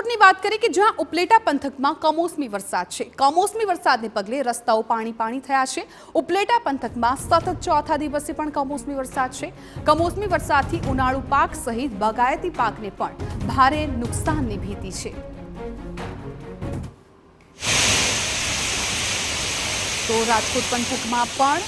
રાજકોટની વાત કરીએ કે જ્યાં ઉપલેટા પંથકમાં કમોસમી વરસાદ છે। કમોસમી વરસાદને પગલે રસ્તાઓ પાણી થયા છે। ઉપલેટા પંથકમાં સતત ચોથા દિવસે પણ કમોસમી વરસાદ છે। કમોસમી વરસાદથી ઉનાળુ પાક સહિત બાગાયતી પાકને પણ ભારે નુકસાનની ભીતિ છે। તો રાજકોટ પંથકમાં પણ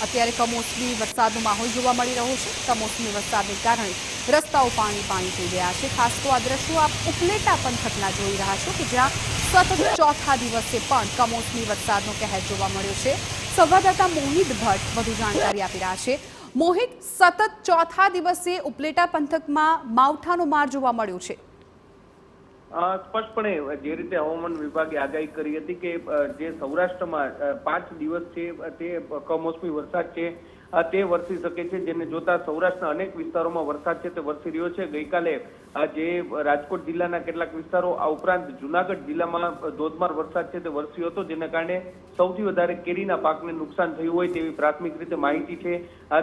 અત્યારે કમોસમી વરસાદનો માહોલ જોવા મળી રહ્યો છે। કમોસમી વરસાદને કારણે રસ્તાઓ પાણી થઈ ગયા છે। ખાસ તો આ દ્રશ્યો આપ ઉપલેટા પંથકના જોઈ રહ્યા છો કે જ્યાં સતત ચોથા દિવસે પણ કમોસમી વરસાદનો કહેર જોવા મળ્યો છે। સંવાદદાતા મોહિત ભટ્ટ વધુ જાણકારી આપી રહ્યા છે। મોહિત, સતત ચોથા દિવસે ઉપલેટા પંથકમાં માવઠાનો માર જોવા મળ્યો છે। સ્પષ્ટપણે જે રીતે હવામાન વિભાગે આગાહી કરી હતી કે જે સૌરાષ્ટ્રમાં 5 દિવસ છે તે કમોસમી વરસાદ છે તે વરસી શકે છે, જેને જોતા સૌરાષ્ટ્રના અનેક વિસ્તારોમાં વરસાદ છે તે વરસી રહ્યો છે। ગઈકાલે જે રાજકોટ જિલ્લાના કેટલાક વિસ્તારો આ ઉપરાંત જુનાગઢ જિલ્લામાં ધોધમાર વરસાદ છે તે વરસ્યો હતો, જેના કારણે સૌથી વધારે કેરીના પાકને નુકસાન થયું હોય તેવી પ્રાથમિક રીતે માહિતી છે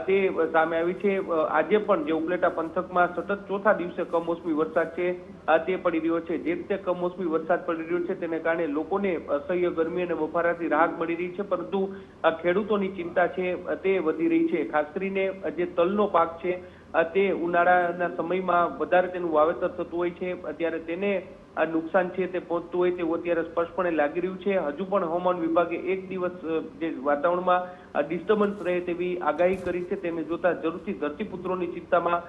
તે સામે આવી છે। આજે પણ જે ઉપલેટા પંથકમાં સતત ચોથા દિવસે કમોસમી વરસાદ છે તે પડી રહ્યો છે। જે રીતે કમોસમી વરસાદ પડી રહ્યો છે તેને કારણે લોકોને અસહ્ય ગરમી અને બફારાથી રાહત મળી રહી છે, પરંતુ ખેડૂતોની ચિંતા છે તે વધી રહી છે। ખાસ કરીને જે તલનો પાક છે તે ઉનાળાના સમયમાં વધારે તેનું વાવેતર થતું હોય છે, ત્યારે તેને નુકસાન છે તે પહોંચતું હોય તેવું અત્યારે સ્પષ્ટપણે લાગી રહ્યું છે। હજુ પણ હવામાન વિભાગે એક દિવસ જે વાતાવરણમાં ડિસ્ટર્બન્સ રહે તેવી આગાહી કરી છે, તેને જોતા જરૂરથી ધરતીપુત્રોની ચિંતામાં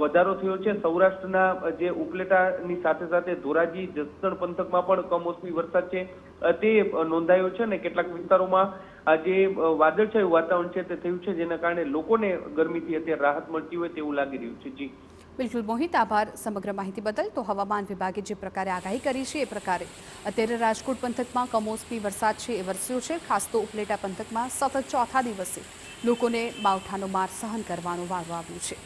વધારો થયો છે। સૌરાષ્ટ્રના જે ઉપલેટાની સાથે સાથે ધોરાજી જસદણ પંથકમાં પણ કમોસમી વરસાદ છે તે નોંધાયો છે અને કેટલાક વિસ્તારોમાં જે વાદળછાયું વાતાવરણ છે તે થયું છે, જેના કારણે લોકોને ગરમીથી અત્યારે રાહત મળતી હોય તેવું લાગી રહ્યું છે। જી બિલકુલ મોહિત, આભાર સમગ્ર માહિતી બદલ। તો હવામાન વિભાગે જે પ્રકારે આગાહી કરી છે એ પ્રકારે અત્યારે રાજકોટ પંથકમાં કમોસમી વરસાદ છે એ વરસ્યો છે। ખાસ તો ઉપલેટા પંથકમાં સતત ચોથા દિવસે લોકોને માવઠાનો માર સહન કરવાનો વારો આવ્યો છે।